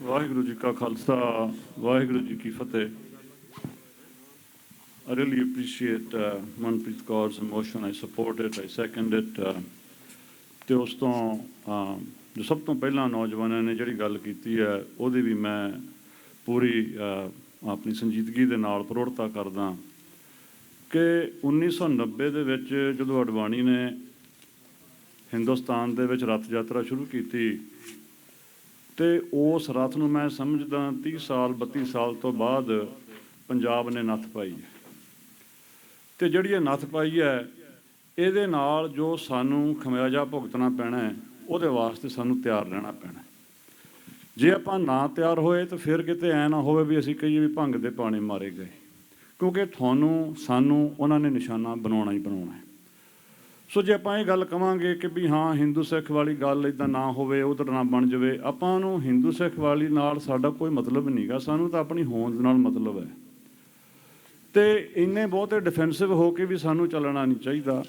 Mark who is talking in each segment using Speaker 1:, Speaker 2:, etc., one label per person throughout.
Speaker 1: ਵਾਹਿਗੁਰੂ ਜੀ ਕਾ ਖਾਲਸਾ ਵਾਹਿਗੁਰੂ ਜੀ ਕੀ ਫਤਿਹ। I really appreciate Manpreet Kaur's emotion. I support it, I second it. ਤੇ ਉਸ ਤੋਂ ਜੋ ਸਭ ਤੋਂ ਪਹਿਲਾਂ ਨੌਜਵਾਨਾਂ ਨੇ ਜਿਹੜੀ ਗੱਲ ਕੀਤੀ ਹੈ ਉਹਦੀ ਵੀ ਮੈਂ ਪੂਰੀ ਆਪਣੀ ਸੰਜੀਦਗੀ ਦੇ ਨਾਲ ਪ੍ਰੋੜਤਾ ਕਰਦਾ ਕਿ 1990 ਦੇ ਵਿੱਚ ਜਦੋਂ ਅਡਵਾਨੀ ਨੇ ਹਿੰਦੁਸਤਾਨ ਦੇ ਵਿੱਚ ਰੱਥ ਯਾਤਰਾ ਸ਼ੁਰੂ ਕੀਤੀ ਤੇ ਉਸ ਰੱਥ ਨੂੰ ਮੈਂ ਸਮਝਦਾ 30 ਸਾਲ 32 ਸਾਲ ਤੋਂ ਬਾਅਦ ਪੰਜਾਬ ਨੇ ਨੱਥ ਪਾਈ ਹੈ। ਤੇ ਜਿਹੜੀ ਇਹ ਨੱਥ ਪਾਈ ਹੈ ਇਹਦੇ ਨਾਲ ਜੋ ਸਾਨੂੰ ਖਮਿਆਜਾ ਭੁਗਤਣਾ ਪੈਣਾ ਹੈ ਉਹਦੇ ਵਾਸਤੇ ਸਾਨੂੰ ਤਿਆਰ ਰਹਿਣਾ ਪੈਣਾ। ਜੇ ਆਪਾਂ ਨਾ ਤਿਆਰ ਹੋਏ ਤਾਂ ਫਿਰ ਕਿਤੇ ਐ ਨਾ ਹੋਵੇ ਵੀ ਅਸੀਂ ਕਹੀਏ ਵੀ ਭੰਗ ਦੇ ਪਾਣੀ ਮਾਰੇ ਗਏ, ਕਿਉਂਕਿ ਤੁਹਾਨੂੰ ਸਾਨੂੰ ਉਹਨਾਂ ਨੇ ਨਿਸ਼ਾਨਾ ਬਣਾਉਣਾ ਹੀ ਬਣਾਉਣਾ ਹੈ। ਸੋ ਜੇ ਆਪਾਂ ਇਹ ਗੱਲ ਕਹਾਂਗੇ ਕਿ ਵੀ ਹਾਂ ਹਿੰਦੂ ਸਿੱਖ ਵਾਲੀ ਗੱਲ ਇੱਦਾਂ ਨਾ ਹੋਵੇ, ਉਧਰ ਨਾ ਬਣ ਜਾਵੇ, ਆਪਾਂ ਨੂੰ ਹਿੰਦੂ ਸਿੱਖ ਵਾਲੀ ਨਾਲ ਸਾਡਾ ਕੋਈ ਮਤਲਬ ਨਹੀਂ ਗਾ, ਸਾਨੂੰ ਤਾਂ ਆਪਣੀ ਹੋਂਦ ਨਾਲ ਮਤਲਬ ਹੈ। ਤੇ ਇੰਨੇ ਬਹੁਤੇ ਡਿਫੈਂਸਿਵ ਹੋ ਕੇ ਵੀ ਸਾਨੂੰ ਚੱਲਣਾ ਨਹੀਂ ਚਾਹੀਦਾ।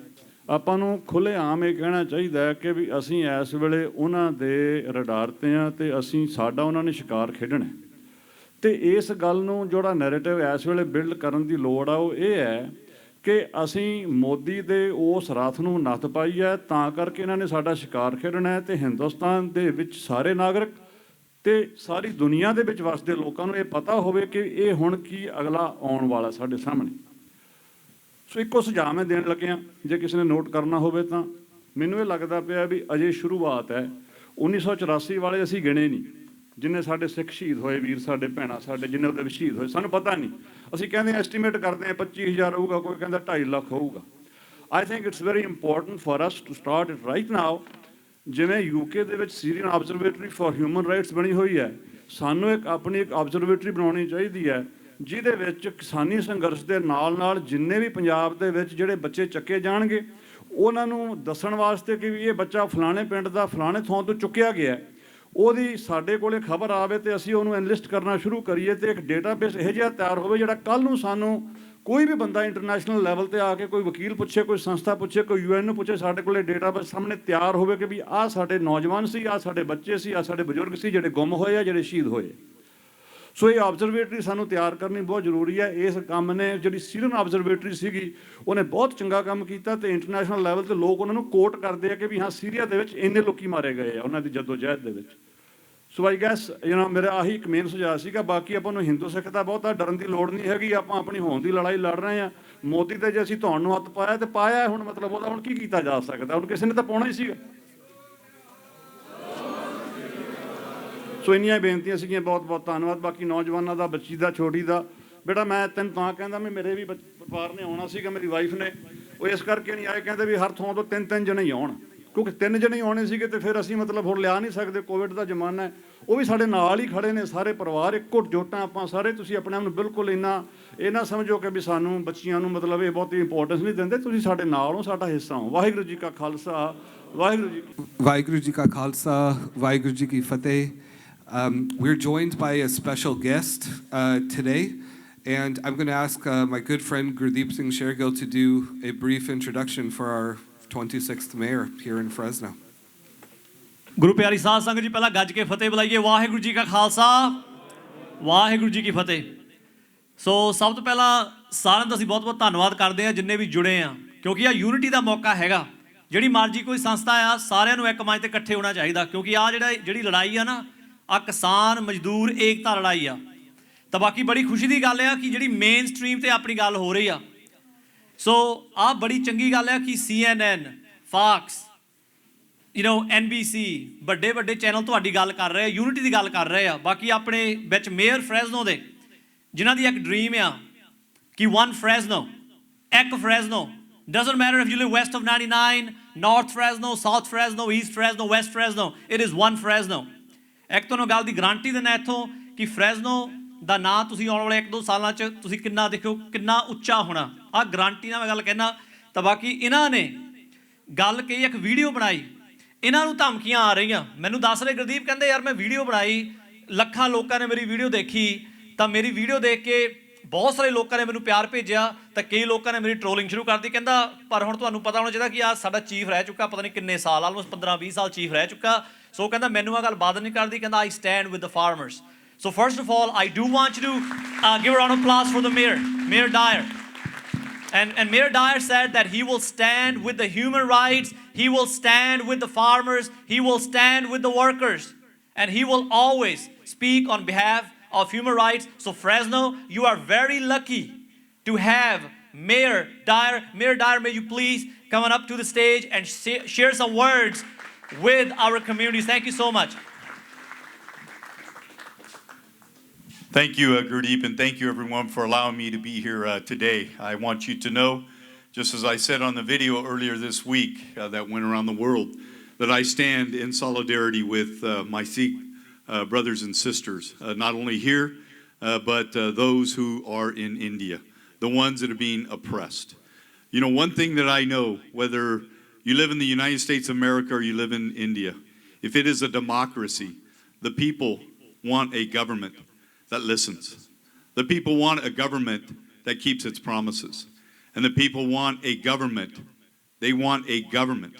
Speaker 1: ਆਪਾਂ ਨੂੰ ਖੁੱਲ੍ਹੇਆਮ ਇਹ ਕਹਿਣਾ ਚਾਹੀਦਾ ਹੈ ਕਿ ਵੀ ਅਸੀਂ ਇਸ ਵੇਲੇ ਉਹਨਾਂ ਦੇ ਰਡਾਰ 'ਤੇ ਹਾਂ ਤੇ ਅਸੀਂ ਸਾਡਾ ਉਹਨਾਂ ਨੇ ਸ਼ਿਕਾਰ ਖੇਡਣਾ। ਤੇ ਇਸ ਗੱਲ ਨੂੰ ਜਿਹੜਾ ਨੈਰੇਟਿਵ ਇਸ ਵੇਲੇ ਬਿਲਡ ਕਰਨ ਦੀ ਲੋੜ ਆ ਉਹ ਇਹ ਹੈ ਕਿ ਅਸੀਂ ਮੋਦੀ ਦੇ ਉਸ ਰੱਥ ਨੂੰ ਨੱਥ ਪਾਈ ਹੈ ਤਾਂ ਕਰਕੇ ਇਹਨਾਂ ਨੇ ਸਾਡਾ ਸ਼ਿਕਾਰ ਖੇਡਣਾ ਹੈ। ਤੇ ਹਿੰਦੁਸਤਾਨ ਦੇ ਵਿੱਚ ਸਾਰੇ ਨਾਗਰਿਕ ਤੇ ਸਾਰੀ ਦੁਨੀਆ ਦੇ ਵਿੱਚ ਵਸਦੇ ਲੋਕਾਂ ਨੂੰ ਇਹ ਪਤਾ ਹੋਵੇ ਕਿ ਇਹ ਹੁਣ ਕੀ ਅਗਲਾ ਆਉਣ ਵਾਲਾ ਸਾਡੇ ਸਾਹਮਣੇ। ਸੋ ਇੱਕੋ ਸੁਝਾਅ ਮੈਂ ਦੇਣ ਲੱਗਿਆ, ਜੇ ਕਿਸੇ ਨੇ ਨੋਟ ਕਰਨਾ ਹੋਵੇ ਤਾਂ ਮੈਨੂੰ ਇਹ ਲੱਗਦਾ ਪਿਆ ਵੀ ਅਜੇ ਸ਼ੁਰੂਆਤ ਹੈ। 1984 ਵਾਲੇ ਅਸੀਂ ਗਿਣੇ ਨਹੀਂ, ਜਿੰਨੇ ਸਾਡੇ ਸਿੱਖ ਸ਼ਹੀਦ ਹੋਏ, ਵੀਰ ਸਾਡੇ ਭੈਣਾਂ ਸਾਡੇ ਜਿੰਨੇ ਉਹਦੇ ਵਿੱਚ ਸ਼ਹੀਦ ਹੋਏ, ਸਾਨੂੰ ਪਤਾ ਨਹੀਂ। ਅਸੀਂ ਕਹਿੰਦੇ ਐਸਟੀਮੇਟ ਕਰਦੇ ਹਾਂ 25,000 ਹੋਊਗਾ, ਕੋਈ ਕਹਿੰਦਾ 2.5 ਲੱਖ ਹੋਊਗਾ। I think it's very important for us to start it right now. ਜਿਵੇਂ ਯੂਕੇ ਦੇ ਵਿੱਚ Syrian observatory for human rights ਬਣੀ ਹੋਈ ਹੈ, ਸਾਨੂੰ ਆਪਣੀ ਇੱਕ ਆਬਜ਼ਰਵੇਟਰੀ ਬਣਾਉਣੀ ਚਾਹੀਦੀ ਹੈ ਜਿਹਦੇ ਵਿੱਚ ਕਿਸਾਨੀ ਸੰਘਰਸ਼ ਦੇ ਨਾਲ ਨਾਲ ਜਿੰਨੇ ਵੀ ਪੰਜਾਬ ਦੇ ਵਿੱਚ ਜਿਹੜੇ ਬੱਚੇ ਚੱਕੇ ਜਾਣਗੇ ਉਹਨਾਂ ਨੂੰ ਦੱਸਣ ਵਾਸਤੇ ਕਿ ਵੀ ਇਹ ਬੱਚਾ ਫਲਾਣੇ ਪਿੰਡ ਦਾ ਫਲਾਣੇ ਥਾਂ ਤੋਂ ਚੁੱਕਿਆ ਗਿਆ, ਉਹਦੀ ਸਾਡੇ ਕੋਲੇ ਖਬਰ ਆਵੇ ਤੇ ਅਸੀਂ ਉਹਨੂੰ ਐਨਲਿਸਟ ਕਰਨਾ ਸ਼ੁਰੂ ਕਰੀਏ ਤੇ ਇੱਕ ਡੇਟਾਬੇਸ ਇਹੋ ਜਿਹਾ ਤਿਆਰ ਹੋਵੇ ਜਿਹੜਾ ਕੱਲ੍ਹ ਨੂੰ ਸਾਨੂੰ ਕੋਈ ਵੀ ਬੰਦਾ ਇੰਟਰਨੈਸ਼ਨਲ ਲੈਵਲ ਤੇ ਆ ਕੇ ਕੋਈ ਵਕੀਲ ਪੁੱਛੇ, ਕੋਈ ਸੰਸਥਾ ਪੁੱਛੇ, ਕੋਈ UN ਨੂੰ ਪੁੱਛੇ, ਸਾਡੇ ਕੋਲੇ ਡੇਟਾਬੇਸ ਸਾਹਮਣੇ ਤਿਆਰ ਹੋਵੇ ਕਿ ਵੀ ਆਹ ਸਾਡੇ ਨੌਜਵਾਨ ਸੀ, ਆਹ ਸਾਡੇ ਬੱਚੇ ਸੀ, ਆਹ ਸਾਡੇ ਬਜ਼ੁਰਗ ਸੀ ਜਿਹੜੇ ਗੁੰਮ ਹੋਏ ਆ, ਜਿਹੜੇ ਸ਼ਹੀਦ ਹੋਏ। ਸੋ ਇਹ ਆਬਜ਼ਰਵੇਟਰੀ ਸਾਨੂੰ ਤਿਆਰ ਕਰਨੀ ਬਹੁਤ ਜ਼ਰੂਰੀ ਹੈ। ਇਸ ਕੰਮ ਨੇ ਜਿਹੜੀ ਸੀਰੀਅਨ ਆਬਜ਼ਰਵੇਟਰੀ ਸੀਗੀ ਉਹਨੇ ਬਹੁਤ ਚੰਗਾ ਕੰਮ ਕੀਤਾ ਤੇ ਇੰਟਰਨੈਸ਼ਨਲ ਲੈਵਲ ਤੇ ਲੋਕ ਉਹਨਾਂ ਨੂੰ ਕੋਟ ਕਰਦੇ ਆ ਕਿ ਵੀ ਹਾਂ ਸੀਰੀਆ ਦੇ ਵਿੱਚ ਇੰਨੇ ਲੋਕੀ ਮਾਰੇ ਗਏ ਆ ਉਹਨਾਂ ਦੀ ਜਦੋਜਹਿਦ ਦੇ ਵਿੱਚ। ਸੋ ਆਈ ਗੈਸ ਮੇਰਾ ਆਹੀ ਇੱਕ ਮੇਨ ਸੁਝਾਅ ਸੀਗਾ। ਬਾਕੀ ਆਪਾਂ ਨੂੰ ਹਿੰਦੂ ਸਿੱਖ ਦਾ ਬਹੁਤਾ ਡਰਨ ਦੀ ਲੋੜ ਨਹੀਂ ਹੈਗੀ, ਆਪਾਂ ਆਪਣੀ ਹੋਂਦ ਦੀ ਲੜਾਈ ਲੜ ਰਹੇ ਹਾਂ। ਮੋਦੀ ਤੇ ਜੇ ਅਸੀਂ ਧੌਣ ਨੂੰ ਹੱਥ ਪਾਇਆ ਤੇ ਪਾਇਆ, ਹੁਣ ਮਤਲਬ ਉਹਦਾ ਹੁਣ ਕੀ ਕੀਤਾ ਜਾ ਸਕਦਾ, ਹੁਣ ਕਿਸੇ ਨੇ ਤਾਂ ਪਾਉਣਾ ਹੀ ਸੀਗਾ। ਸੋ ਇੰਨੀਆਂ ਬੇਨਤੀਆਂ ਸੀਗੀਆਂ, ਬਹੁਤ ਬਹੁਤ ਧੰਨਵਾਦ। ਬਾਕੀ ਨੌਜਵਾਨਾਂ ਦਾ, ਬੱਚੀ ਦਾ, ਛੋਟੀ ਦਾ, ਬੇਟਾ ਮੈਂ ਤੈਨੂੰ ਤਾਂ ਕਹਿੰਦਾ ਵੀ ਮੇਰੇ ਵੀ ਪਰਿਵਾਰ ਨੇ ਆਉਣਾ ਸੀਗਾ, ਮੇਰੀ ਵਾਈਫ ਨੇ, ਉਹ ਇਸ ਕਰਕੇ ਨਹੀਂ ਆਏ, ਕਹਿੰਦੇ ਵੀ ਹਰ ਥਾਂ ਤੋਂ 3-3 ਜਣੇ ਹੀ ਆਉਣ, ਕਿਉਂਕਿ 3 ਜਣੇ ਹੀ ਆਉਣੇ ਸੀਗੇ ਤੇ ਫਿਰ ਅਸੀਂ ਮਤਲਬ ਹੁਣ ਲਿਆ ਨਹੀਂ ਸਕਦੇ, ਕੋਵਿਡ ਦਾ ਜ਼ਮਾਨਾ ਹੈ। ਉਹ ਵੀ ਸਾਡੇ ਨਾਲ ਹੀ ਖੜੇ ਨੇ ਸਾਰੇ ਪਰਿਵਾਰ, ਇੱਕੋ ਜੋਟਾਂ ਆਪਾਂ ਸਾਰੇ। ਤੁਸੀਂ ਆਪਣੇ ਆਪ ਨੂੰ ਬਿਲਕੁਲ ਇੰਨਾ ਇਹ ਨਾ ਸਮਝੋ ਕਿ ਵੀ ਸਾਨੂੰ ਬੱਚੀਆਂ ਨੂੰ ਮਤਲਬ ਇਹ ਬਹੁਤੀ ਇੰਪੋਰਟੈਂਸ ਨਹੀਂ ਦਿੰਦੇ, ਤੁਸੀਂ ਸਾਡੇ ਨਾਲ ਹੋ, ਸਾਡਾ ਹਿੱਸਾ ਹੋ। ਵਾਹਿਗੁਰੂ ਜੀ ਕਾ ਖਾਲਸਾ ਵਾਹਿਗੁਰੂ ਜੀ
Speaker 2: ਵਾਹਿਗੁਰੂ ਜੀ ਕਾ ਖਾਲਸਾ ਵਾਹਿਗੁਰੂ ਜੀ ਕੀ ਫਤਿਹ। We're joined by a special guest today, and I'm going to ask my good friend Gurdeep Singh Shergill to do a brief introduction for our 26th mayor here in Fresno.
Speaker 3: ਗੁਰੂ ਪਿਆਰੀ ਸਾਧ ਸੰਗਤ ਜੀ, ਪਹਿਲਾਂ ਗੱਜ ਕੇ ਫਤਿਹ ਬੁਲਾਈਏ। ਵਾਹਿਗੁਰੂ ਜੀ ਕਾ ਖਾਲਸਾ ਵਾਹਿਗੁਰੂ ਜੀ ਕੀ ਫਤਿਹ। ਸੋ ਸਭ ਤੋਂ ਪਹਿਲਾਂ ਸਾਰਿਆਂ ਦਾ ਅਸੀਂ ਬਹੁਤ ਬਹੁਤ ਧੰਨਵਾਦ ਕਰਦੇ ਹਾਂ ਜਿੰਨੇ ਵੀ ਜੁੜੇ ਆ, ਕਿਉਂਕਿ ਆ ਯੂਨਿਟੀ ਦਾ ਮੌਕਾ ਹੈਗਾ। ਜਿਹੜੀ ਮਰਜ਼ੀ ਕੋਈ ਸੰਸਥਾ ਆ, ਸਾਰਿਆਂ ਨੂੰ ਇੱਕ ਮੰਚ ਤੇ ਇਕੱਠੇ ਹੋਣਾ ਚਾਹੀਦਾ, ਕਿਉਂਕਿ ਆ ਜਿਹੜੀ ਲੜਾਈ ਆ ਨਾ, ਆ ਕਿਸਾਨ ਮਜ਼ਦੂਰ ਏਕਤਾ ਲੜਾਈ ਆ। ਤਾਂ ਬਾਕੀ ਬੜੀ ਖੁਸ਼ੀ ਦੀ ਗੱਲ ਆ ਕਿ ਜਿਹੜੀ ਮੇਨ ਸਟਰੀਮ ਤੇ ਆਪਣੀ ਗੱਲ ਹੋ ਰਹੀ ਆ। ਸੋ ਆਹ ਬੜੀ ਚੰਗੀ ਗੱਲ ਆ ਕਿ CNN, ਫਾਕਸ, NBC, ਵੱਡੇ ਵੱਡੇ ਚੈਨਲ ਤੁਹਾਡੀ ਗੱਲ ਕਰ ਰਹੇ ਆ, ਯੂਨਿਟੀ ਦੀ ਗੱਲ ਕਰ ਰਹੇ ਆ। ਬਾਕੀ ਆਪਣੇ ਵਿੱਚ ਮੇਅਰ ਫਰੈਜ਼ਨੋ ਦੇ ਜਿਨ੍ਹਾਂ ਦੀ ਇੱਕ ਡ੍ਰੀਮ ਆ ਕਿ one Fresno, ਇੱਕ ਫਰੈਜ਼ਨੋ, doesn't matter if you live west of 99, north Fresno, south Fresno, east Fresno, west Fresno, it is one Fresno। ਇੱਕ ਤੁਹਾਨੂੰ ਗੱਲ ਦੀ ਗਰੰਟੀ ਦਿੰਦਾ ਇੱਥੋਂ ਕਿ ਫਰੈਜ਼ਨੋ ਦਾ ਨਾਂ ਤੁਸੀਂ ਆਉਣ ਵਾਲੇ 1-2 ਸਾਲਾਂ 'ਚ ਤੁਸੀਂ ਕਿੰਨਾ ਦੇਖੋ, ਕਿੰਨਾ ਉੱਚਾ ਹੋਣਾ। ਆਹ ਗਰੰਟੀ ਨਾਲ ਮੈਂ ਗੱਲ ਕਹਿਣਾ। ਤਾਂ ਬਾਕੀ ਇਹਨਾਂ ਨੇ ਗੱਲ ਕਹੀ, ਇੱਕ ਵੀਡੀਓ ਬਣਾਈ, ਇਹਨਾਂ ਨੂੰ ਧਮਕੀਆਂ ਆ ਰਹੀਆਂ। ਮੈਨੂੰ ਦੱਸ ਰਹੇ ਗੁਰਦੀਪ, ਕਹਿੰਦੇ ਯਾਰ ਮੈਂ ਵੀਡੀਓ ਬਣਾਈ, ਲੱਖਾਂ ਲੋਕਾਂ ਨੇ ਮੇਰੀ ਵੀਡੀਓ ਦੇਖੀ, ਤਾਂ ਮੇਰੀ ਵੀਡੀਓ ਦੇਖ ਕੇ ਬਹੁਤ ਸਾਰੇ ਲੋਕਾਂ ਨੇ ਮੈਨੂੰ ਪਿਆਰ ਭੇਜਿਆ, ਤਾਂ ਕਈ ਲੋਕਾਂ ਨੇ ਮੇਰੀ ਟ੍ਰੋਲਿੰਗ ਸ਼ੁਰੂ ਕਰ ਦਿੱਤੀ। ਕਹਿੰਦਾ ਪਰ ਹੁਣ ਤੁਹਾਨੂੰ ਪਤਾ ਹੋਣਾ ਚਾਹੀਦਾ ਕਿ ਆਹ ਸਾਡਾ ਚੀਫ ਰਹਿ ਚੁੱਕਾ ਪਤਾ ਨਹੀਂ ਕਿੰਨੇ ਸਾਲ, ਆਲਮੋਸਟ 15-20 ਸਾਲ ਚੀਫ ਰਹਿ ਚੁੱਕਾ, ਸੋ ਕਹਿੰਦਾ ਮੈਨੂੰ ਇਹ ਗੱਲ ਬਾਦਰ ਨਹੀਂ ਕਰਦੀ, ਕਹਿੰਦਾ I stand with the farmers. So first of all, I do want you to give a round of applause for the mayor, Mayor Dyer. And Mayor Dyer said that he will stand with the human rights, he will stand with the farmers, he will stand with the workers, and he will always speak on behalf of human rights. So Fresno, you are very lucky to have Mayor Dyer. Mayor Dyer, may you please come on up to the stage and share some words with our communities. Thank you so much.
Speaker 4: Thank you, Gurdeep, and thank you everyone for allowing me to be here today. I want you to know, just as I said on the video earlier this week that went around the world, that I stand in solidarity with my Sikh brothers and sisters, not only here, but those who are in India, the ones that are being oppressed. You know, one thing that I know, whether you live in the United States of America or you live in India, if it is a democracy, the people want a government that listens. The people want a government that keeps its promises. And the people want a government, they want a government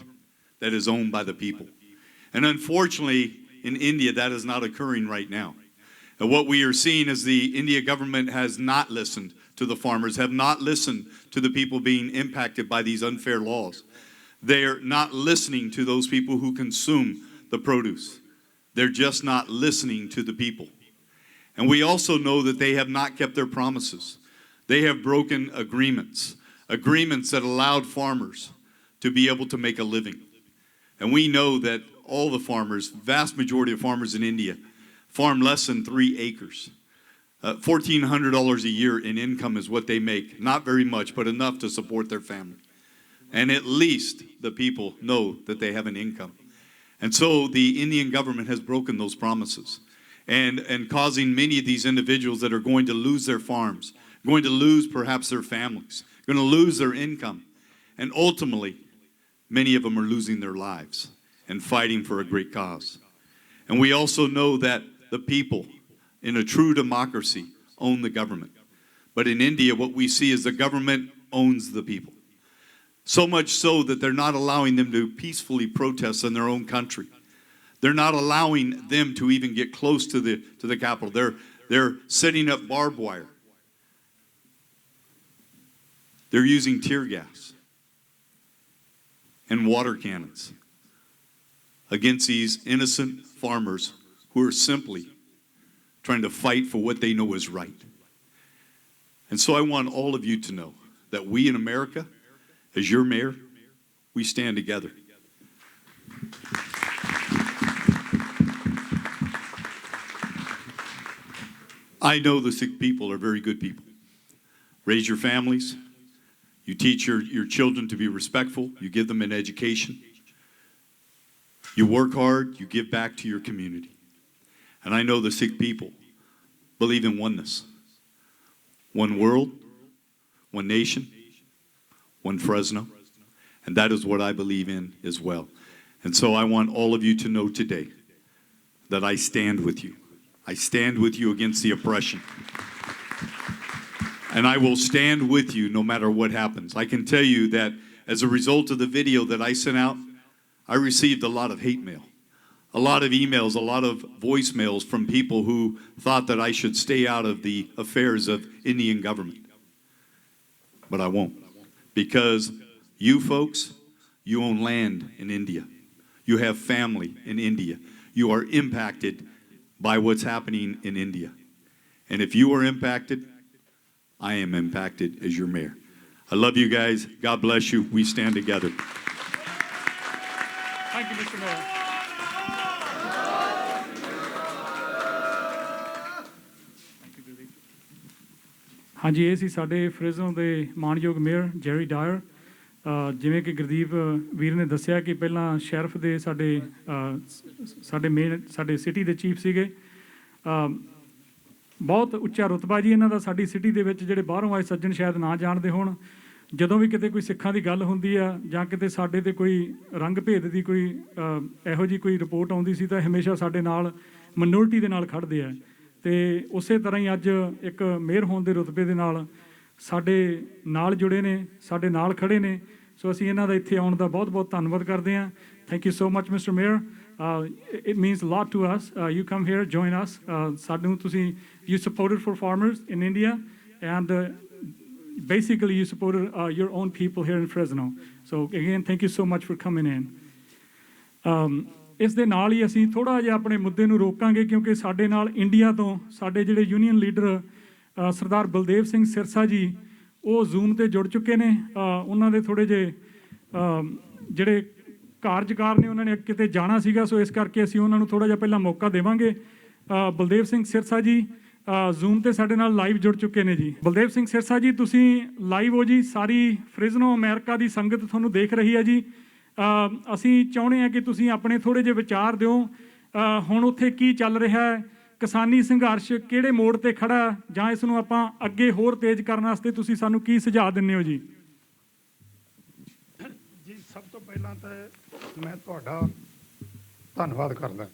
Speaker 4: that is owned by the people. And unfortunately, in India, that is not occurring right now. And what we are seeing is the India government has not listened to the farmers, have not listened to the people being impacted by these unfair laws. They're not listening to those people who consume the produce. They're just not listening to the people. And we also know that they have not kept their promises. They have broken agreements that allowed farmers to be able to make a living. And we know that all the farmers, vast majority of farmers in India, farm less than 3 acres. $1,400 a year in income is what they make. Not very much, but enough to support their family. And at least the people know that they have an income. And so the Indian government has broken those promises and causing many of these individuals that are going to lose their farms, going to lose perhaps their families, going to lose their income. And ultimately, many of them are losing their lives and fighting for a great cause. And we also know that the people in a true democracy own the government. But in India, what we see is the government owns the people. So much so that they're not allowing them to peacefully protest in their own country. They're not allowing them to even get close to the capital. They're setting up barbed wire. They're using tear gas and water cannons against these innocent farmers who are simply trying to fight for what they know is right. And so I want all of you to know that we in America, as your mayor, we stand together. I know the Sikh people are very good people. Raise your families. You teach your children to be respectful. You give them an education. You work hard. You give back to your community. And I know the Sikh people believe in oneness. One world, one nation, one Fresno. And that is what I believe in as well. And so I want all of you to know today that I stand with you. I stand with you against the oppression. And I will stand with you no matter what happens. I can tell you that as a result of the video that I sent out, I received a lot of hate mail, a lot of emails, a lot of voicemails from people who thought that I should stay out of the affairs of Indian government. But I won't. Because you folks, you own land in India. You have family in India. You are impacted by what's happening in India. And if you are impacted, I am impacted as your mayor. I love you guys. God bless you. We stand together.
Speaker 3: Thank you, Mr. Mayor.
Speaker 5: ਹਾਂਜੀ ਇਹ ਸੀ ਸਾਡੇ Fresno ਦੇ ਮਾਣਯੋਗ mayor ਜੈਰੀ Dyer ਜਿਵੇਂ ਕਿ ਗੁਰਦੀਪ ਵੀਰ ਨੇ ਦੱਸਿਆ ਕਿ ਪਹਿਲਾਂ ਸ਼ੈਰਿਫ ਦੇ ਸਾਡੇ ਸਿਟੀ ਦੇ ਚੀਫ ਸੀਗੇ ਬਹੁਤ ਉੱਚਾ ਰੁਤਬਾ ਜੀ ਇਹਨਾਂ ਦਾ ਸਾਡੀ ਸਿਟੀ ਦੇ ਵਿੱਚ ਜਿਹੜੇ ਬਾਹਰੋਂ ਆਏ ਸੱਜਣ ਸ਼ਾਇਦ ਨਾ ਜਾਣਦੇ ਹੋਣ ਜਦੋਂ ਵੀ ਕਿਤੇ ਕੋਈ ਸਿੱਖਾਂ ਦੀ ਗੱਲ ਹੁੰਦੀ ਆ ਜਾਂ ਕਿਤੇ ਸਾਡੇ ਤੇ ਕੋਈ ਰੰਗ ਭੇਦ ਦੀ ਕੋਈ ਇਹੋ ਜਿਹੀ ਕੋਈ ਰਿਪੋਰਟ ਆਉਂਦੀ ਸੀ ਤਾਂ ਹਮੇਸ਼ਾ ਸਾਡੇ ਨਾਲ ਮਿਨੋਰਟੀ ਦੇ ਨਾਲ ਖੜ੍ਹਦੇ ਆ ਅਤੇ ਉਸੇ ਤਰ੍ਹਾਂ ਹੀ ਅੱਜ ਇੱਕ ਮੇਅਰ ਹੋਣ ਦੇ ਰੁਤਬੇ ਦੇ ਨਾਲ ਸਾਡੇ ਨਾਲ ਜੁੜੇ ਨੇ ਸਾਡੇ ਨਾਲ ਖੜ੍ਹੇ ਨੇ ਸੋ ਅਸੀਂ ਇਹਨਾਂ ਦਾ ਇੱਥੇ ਆਉਣ ਦਾ ਬਹੁਤ ਬਹੁਤ ਧੰਨਵਾਦ ਕਰਦੇ ਹਾਂ thank you so much mister mayor It means a lot to us. You come here, join us. ਸਾਨੂੰ ਤੁਸੀਂ you supported for farmers in India, and basically you supported your own people here in Fresno. So again, thank you so much for coming in. ਇਸ ਦੇ ਨਾਲ ਹੀ ਅਸੀਂ ਥੋੜ੍ਹਾ ਜਿਹਾ ਆਪਣੇ ਮੁੱਦੇ ਨੂੰ ਰੋਕਾਂਗੇ, ਕਿਉਂਕਿ ਸਾਡੇ ਨਾਲ ਇੰਡੀਆ ਤੋਂ ਸਾਡੇ ਜਿਹੜੇ ਯੂਨੀਅਨ ਲੀਡਰ ਸਰਦਾਰ ਬਲਦੇਵ ਸਿੰਘ ਸਿਰਸਾ ਜੀ, ਉਹ ਜ਼ੂਮ ਤੇ ਜੁੜ ਚੁੱਕੇ ਨੇ। ਉਹਨਾਂ ਦੇ ਥੋੜ੍ਹੇ ਜਿਹੇ ਜਿਹੜੇ ਕਾਰਜਕਾਰ ਨੇ, ਉਹਨਾਂ ਨੇ ਕਿਤੇ ਜਾਣਾ ਸੀਗਾ, ਸੋ ਇਸ ਕਰਕੇ ਅਸੀਂ ਉਹਨਾਂ ਨੂੰ ਥੋੜ੍ਹਾ ਜਿਹਾ ਪਹਿਲਾਂ ਮੌਕਾ ਦੇਵਾਂਗੇ। ਬਲਦੇਵ ਸਿੰਘ ਸਿਰਸਾ ਜੀ ਜ਼ੂਮ ਤੇ ਸਾਡੇ ਨਾਲ ਲਾਈਵ ਜੁੜ ਚੁੱਕੇ ਨੇ ਜੀ। ਬਲਦੇਵ ਸਿੰਘ ਸਿਰਸਾ ਜੀ, ਤੁਸੀਂ ਲਾਈਵ ਹੋ ਜੀ। ਸਾਰੀ ਫ੍ਰਿਜ਼ਨੋ ਅਮਰੀਕਾ ਦੀ ਸੰਗਤ ਤੁਹਾਨੂੰ ਦੇਖ ਰਹੀ ਹੈ ਜੀ। ਅਸੀਂ ਚਾਹੁੰਦੇ ਹਾਂ ਕਿ ਤੁਸੀਂ ਆਪਣੇ ਥੋੜ੍ਹੇ ਜਿਹੇ ਵਿਚਾਰ ਦਿਓ। ਹੁਣ ਉੱਥੇ ਕੀ ਚੱਲ ਰਿਹਾ ਹੈ, ਕਿਸਾਨੀ ਸੰਘਰਸ਼ ਕਿਹੜੇ ਮੋੜ ਤੇ ਖੜਾ, ਜਾਂ ਇਸ ਨੂੰ ਆਪਾਂ ਅੱਗੇ ਹੋਰ ਤੇਜ਼ ਕਰਨ ਵਾਸਤੇ ਤੁਸੀਂ ਸਾਨੂੰ ਕੀ ਸੁਝਾਅ ਦਿੰਦੇ ਹੋ ਜੀ?
Speaker 6: ਜੀ, ਸਭ ਤੋਂ ਪਹਿਲਾਂ ਤਾਂ ਮੈਂ ਤੁਹਾਡਾ ਧੰਨਵਾਦ ਕਰਦਾ।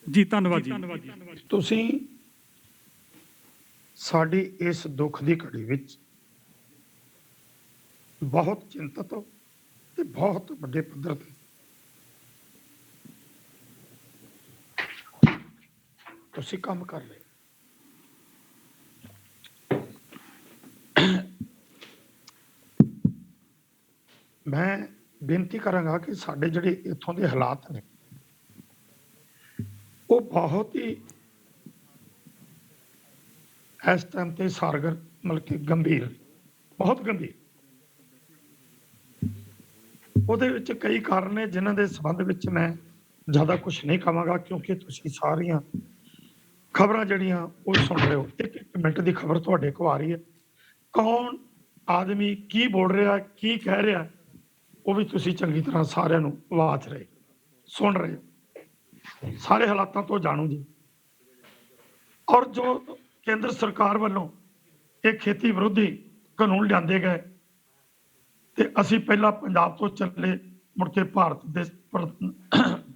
Speaker 5: ਜੀ ਧੰਨਵਾਦ ਜੀ।
Speaker 6: ਤੁਸੀਂ ਸਾਡੀ ਇਸ ਦੁੱਖ ਦੀ ਘੜੀ ਵਿੱਚ ਬਹੁਤ ਚਿੰਤਤ ਹੋ ਤੇ ਬਹੁਤ ਵੱਡੇ ਪੱਧਰ ਤੇ ਤੁਸੀਂ ਕੰਮ ਕਰ ਰਹੇ। ਮੈਂ ਬੇਨਤੀ ਕਰਾਂਗਾ ਕਿ ਸਾਡੇ ਜਿਹੜੇ ਇੱਥੋਂ ਦੇ ਹਾਲਾਤ ਨੇ, ਉਹ ਬਹੁਤ ਹੀ ਇਸ ਟਾਈਮ ਤੇ ਸਾਰਗਰ ਮਤਲਬ ਕਿ ਗੰਭੀਰ, ਬਹੁਤ ਗੰਭੀਰ। ਉਹਦੇ ਵਿੱਚ ਕਈ ਕਾਰਨ ਨੇ ਜਿਨ੍ਹਾਂ ਦੇ ਸੰਬੰਧ ਵਿੱਚ ਮੈਂ ਜ਼ਿਆਦਾ ਕੁਝ ਨਹੀਂ ਕਹਾਂਗਾ, ਕਿਉਂਕਿ ਤੁਸੀਂ ਸਾਰੀਆਂ ਖਬਰਾਂ ਜਿਹੜੀਆਂ ਉਹ ਸੁਣ ਰਹੇ ਹੋ। ਇੱਕ ਇੱਕ ਮਿੰਟ ਦੀ ਖਬਰ ਤੁਹਾਡੇ ਕੋਲ ਆ ਰਹੀ ਹੈ। ਕੌਣ ਆਦਮੀ ਕੀ ਬੋਲ ਰਿਹਾ, ਕੀ ਕਹਿ ਰਿਹਾ, ਉਹ ਵੀ ਤੁਸੀਂ ਚੰਗੀ ਤਰ੍ਹਾਂ ਸਾਰਿਆਂ ਨੂੰ ਆਵਾਜ਼ ਰਹੇ, ਸੁਣ ਰਹੇ ਹੋ, ਸਾਰੇ ਹਾਲਾਤਾਂ ਤੋਂ ਜਾਣੂ ਜੀ। ਔਰ ਜੋ ਕੇਂਦਰ ਸਰਕਾਰ ਵੱਲੋਂ ਇਹ ਖੇਤੀ ਵਿਰੋਧੀ ਕਾਨੂੰਨ ਲਿਆਂਦੇ ਗਏ, ਤੇ ਅਸੀਂ ਪਹਿਲਾਂ ਪੰਜਾਬ ਤੋਂ ਚੱਲੇ, ਮੁੜ ਕੇ ਭਾਰਤ ਦੇ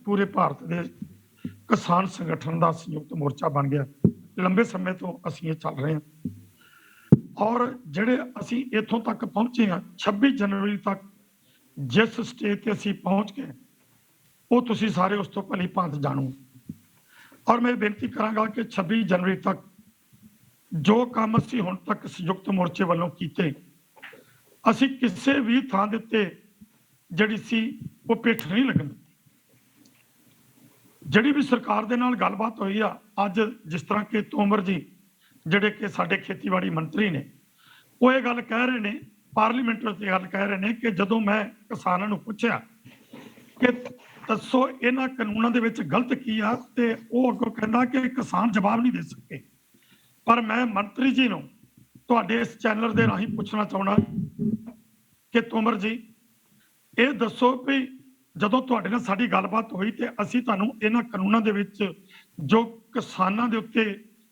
Speaker 6: ਪੂਰੇ ਭਾਰਤ ਦੇ ਕਿਸਾਨ ਸੰਗਠਨ ਦਾ ਸੰਯੁਕਤ ਮੋਰਚਾ ਬਣ ਗਿਆ। ਲੰਬੇ ਸਮੇਂ ਤੋਂ ਅਸੀਂ ਇਹ ਚੱਲ ਰਹੇ ਹਾਂ। ਔਰ ਜਿਹੜੇ ਅਸੀਂ ਇੱਥੋਂ ਤੱਕ ਪਹੁੰਚੇ ਹਾਂ, 26 ਜਨਵਰੀ ਤੱਕ ਜਿਸ ਸਟੇਜ ਤੇ ਅਸੀਂ ਪਹੁੰਚ ਗਏ, ਉਹ ਤੁਸੀਂ ਸਾਰੇ ਉਸ ਤੋਂ ਭਲੀ ਭਾਂਤ ਜਾਣੋ। ਔਰ ਮੈਂ ਬੇਨਤੀ ਕਰਾਂਗਾ ਕਿ 26 ਜਨਵਰੀ ਤੱਕ ਜੋ ਕੰਮ ਅਸੀਂ ਹੁਣ ਤੱਕ ਸੰਯੁਕਤ ਮੋਰਚੇ ਵੱਲੋਂ ਕੀਤੇ, ਅਸੀਂ ਕਿਸੇ ਵੀ ਥਾਂ ਦੇ ਉੱਤੇ ਜਿਹੜੀ ਸੀ ਉਹ ਪਿੱਠ ਨਹੀਂ ਲੱਗਣ ਦਿੱਤੀ। ਜਿਹੜੀ ਵੀ ਸਰਕਾਰ ਦੇ ਨਾਲ ਗੱਲਬਾਤ ਹੋਈ ਆ, ਅੱਜ ਜਿਸ ਤਰ੍ਹਾਂ ਕਿ ਤੋਮਰ ਜੀ ਜਿਹੜੇ ਕਿ ਸਾਡੇ ਖੇਤੀਬਾੜੀ ਮੰਤਰੀ ਨੇ, ਉਹ ਇਹ ਗੱਲ ਕਹਿ ਰਹੇ ਨੇ, ਪਾਰਲੀਮੈਂਟ ਵਿੱਚ ਗੱਲ ਕਹਿ ਰਹੇ ਨੇ ਕਿ ਜਦੋਂ ਮੈਂ ਕਿਸਾਨਾਂ ਨੂੰ ਪੁੱਛਿਆ ਕਿ ਦੱਸੋ ਇਹਨਾਂ ਕਾਨੂੰਨਾਂ ਦੇ ਵਿੱਚ ਗਲਤ ਕੀ ਆ, ਤੇ ਉਹ ਅੱਗੋਂ ਕਹਿੰਦਾ ਕਿ ਕਿਸਾਨ ਜਵਾਬ ਨਹੀਂ ਦੇ ਸਕੇ। ਪਰ ਮੈਂ ਮੰਤਰੀ ਜੀ ਨੂੰ ਤੁਹਾਡੇ ਇਸ ਚੈਨਲ ਦੇ ਰਾਹੀਂ ਪੁੱਛਣਾ ਚਾਹੁੰਦਾ ਕਿ ਤੋਮਰ ਜੀ, ਇਹ ਦੱਸੋ ਵੀ ਜਦੋਂ ਤੁਹਾਡੇ ਨਾਲ ਸਾਡੀ ਗੱਲਬਾਤ ਹੋਈ ਤੇ ਅਸੀਂ ਤੁਹਾਨੂੰ ਇਹਨਾਂ ਕਾਨੂੰਨਾਂ ਦੇ ਵਿੱਚ ਜੋ ਕਿਸਾਨਾਂ ਦੇ ਉੱਤੇ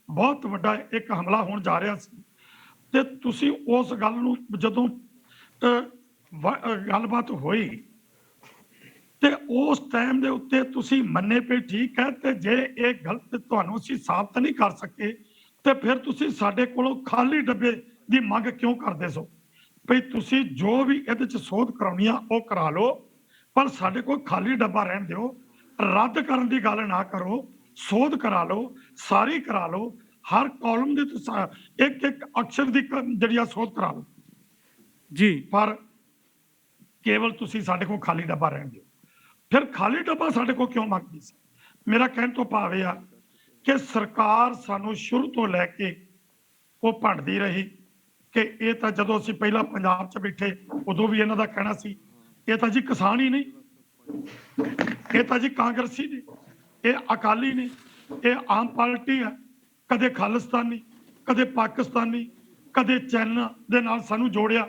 Speaker 6: ਬਹੁਤ ਵੱਡਾ ਇੱਕ ਹਮਲਾ ਹੋਣ ਜਾ ਰਿਹਾ ਸੀ, ਤੇ ਤੁਸੀਂ ਉਸ ਗੱਲ ਨੂੰ ਜਦੋਂ ਗੱਲਬਾਤ ਹੋਈ ਤੇ ਉਸ ਟਾਈਮ ਦੇ ਉੱਤੇ ਤੁਸੀਂ ਮੰਨੇ ਪਏ, ਠੀਕ ਹੈ, ਤੇ ਜੇ ਇਹ ਗਲਤ ਤੁਹਾਨੂੰ ਅਸੀਂ ਸਾਬਤ ਨਹੀਂ ਕਰ ਸਕੇ, ਤੇ ਫਿਰ ਤੁਸੀਂ ਸਾਡੇ ਕੋਲੋਂ ਖਾਲੀ ਡੱਬੇ ਦੀ ਮੰਗ ਕਿਉਂ ਕਰਦੇ ਸੋ? ਭਈ ਤੁਸੀਂ ਜੋ ਵੀ ਇਹਦੇ ਚ ਸੋਧ ਕਰਾਉਣੀ ਆ ਉਹ ਕਰਾ ਲਓ, ਪਰ ਸਾਡੇ ਕੋਲ ਖਾਲੀ ਡੱਬਾ ਰਹਿਣ ਦਿਓ। ਰੱਦ ਕਰਨ ਦੀ ਗੱਲ ਨਾ ਕਰੋ, ਸੋਧ ਕਰਾ ਲਓ, ਸਾਰੀ ਕਰਾ ਲਓ, ਹਰ ਕਾਲਮ ਦੇ ਤੁਸੀਂ ਇੱਕ ਇੱਕ ਅਕਸ਼ਰ ਦੀ ਜਿਹੜੀ ਆ ਸੋਧ ਕਰਾ ਲਓ
Speaker 5: ਜੀ,
Speaker 6: ਪਰ ਕੇਵਲ ਤੁਸੀਂ ਸਾਡੇ ਕੋਲ ਖਾਲੀ ਡੱਬਾ ਰਹਿਣ ਦਿਓ। ਫਿਰ ਖਾਲੀ ਡੱਬਾ ਸਾਡੇ ਕੋਲ ਕਿਉਂ ਮੰਗਦੀ ਸੀ? ਮੇਰਾ ਕਹਿਣ ਤੋਂ ਭਾਵ ਇਹ ਆ ਕਿ ਸਰਕਾਰ ਸਾਨੂੰ ਸ਼ੁਰੂ ਤੋਂ ਲੈ ਕੇ ਉਹ ਭੰਡਦੀ ਰਹੀ ਕਿ ਇਹ ਤਾਂ ਜਦੋਂ ਅਸੀਂ ਪਹਿਲਾਂ ਪੰਜਾਬ 'ਚ ਬੈਠੇ ਉਦੋਂ ਵੀ ਇਹਨਾਂ ਦਾ ਕਹਿਣਾ ਸੀ ਇਹ ਤਾਂ ਜੀ ਕਿਸਾਨ ਹੀ ਨਹੀਂ, ਇਹ ਤਾਂ ਜੀ ਕਾਂਗਰਸੀ ਨੇ, ਇਹ ਅਕਾਲੀ ਨੇ, ਇਹ ਆਮ ਪਾਰਟੀ ਆ। ਕਦੇ ਖਾਲਿਸਤਾਨੀ, ਕਦੇ ਪਾਕਿਸਤਾਨੀ, ਕਦੇ ਚਾਈਨਾ ਦੇ ਨਾਲ ਸਾਨੂੰ ਜੋੜਿਆ।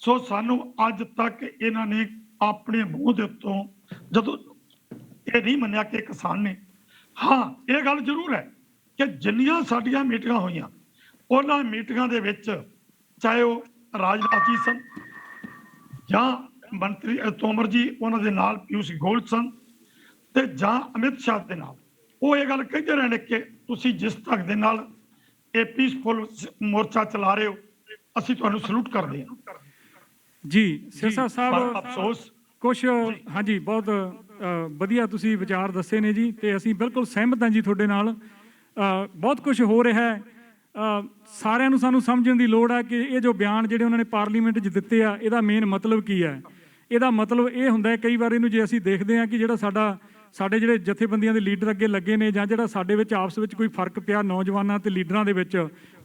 Speaker 6: ਸੋ ਸਾਨੂੰ ਅੱਜ ਤੱਕ ਇਹਨਾਂ ਨੇ ਆਪਣੇ ਮੂੰਹ ਦੇ ਉੱਤੋਂ ਜਦੋਂ ਇਹ ਨਹੀਂ ਮੰਨਿਆ ਕਿ ਕਿਸਾਨ ਨੇ। ਹਾਂ, ਇਹ ਗੱਲ ਜ਼ਰੂਰ ਹੈ ਕਿ ਜਿੰਨੀਆਂ ਸਾਡੀਆਂ ਮੀਟਿੰਗਾਂ ਹੋਈਆਂ, ਉਹਨਾਂ ਮੀਟਿੰਗਾਂ ਦੇ ਵਿੱਚ ਚਾਹੇ ਉਹ ਰਾਜਨਾਥ ਜੀ ਸਨ ਜਾਂ ਮੰਤਰੀ ਤੋਮਰ ਜੀ, ਉਹਨਾਂ ਦੇ ਨਾਲ ਪਿਊਸ਼ ਗੋਇਲ ਸਨ, ਤੇ ਜਾਂ ਅਮਿਤ ਸ਼ਾਹ ਦੇ ਨਾਲ, ਉਹ ਇਹ ਗੱਲ ਕਹਿੰਦੇ ਰਹੇ ਨੇ ਕਿ ਤੁਸੀਂ ਜਿਸ ਢੰਗ ਦੇ ਨਾਲ ਇਹ ਪੀਸਫੁਲ ਮੋਰਚਾ ਚਲਾ ਰਹੇ ਹੋ, ਅਸੀਂ ਤੁਹਾਨੂੰ ਸਲੂਟ ਕਰਦੇ ਹਾਂ
Speaker 5: ਜੀ। ਸਿਰਸਾ ਸਾਹਿਬ,
Speaker 6: ਅਫਸੋਸ
Speaker 5: ਕੁਛ ਹਾਂਜੀ ਬਹੁਤ ਵਧੀਆ ਤੁਸੀਂ ਵਿਚਾਰ ਦੱਸੇ ਨੇ ਜੀ ਤੇ ਅਸੀਂ ਬਿਲਕੁਲ ਸਹਿਮਤ ਹਾਂ ਜੀ ਤੁਹਾਡੇ ਨਾਲ। ਬਹੁਤ ਕੁਝ ਹੋ ਰਿਹਾ ਹੈ। ਸਾਰਿਆਂ ਨੂੰ ਸਾਨੂੰ ਸਮਝਣ ਦੀ ਲੋੜ ਹੈ ਕਿ ਇਹ ਜੋ ਬਿਆਨ ਜਿਹੜੇ ਉਹਨਾਂ ਨੇ ਪਾਰਲੀਮੈਂਟ 'ਚ ਦਿੱਤੇ ਆ ਇਹਦਾ ਮੇਨ ਮਤਲਬ ਕੀ ਹੈ। ਇਹਦਾ ਮਤਲਬ ਇਹ ਹੁੰਦਾ ਹੈ ਕਈ ਵਾਰ ਇਹਨੂੰ ਜੇ ਅਸੀਂ ਦੇਖਦੇ ਹਾਂ ਕਿ ਜਿਹੜਾ ਸਾਡੇ ਜਿਹੜੇ ਜਥੇਬੰਦੀਆਂ ਦੇ ਲੀਡਰ ਅੱਗੇ ਲੱਗੇ ਨੇ ਜਾਂ ਜਿਹੜਾ ਸਾਡੇ ਵਿੱਚ ਆਪਸ ਵਿੱਚ ਕੋਈ ਫਰਕ ਪਿਆ ਨੌਜਵਾਨਾਂ ਤੇ ਲੀਡਰਾਂ ਦੇ ਵਿੱਚ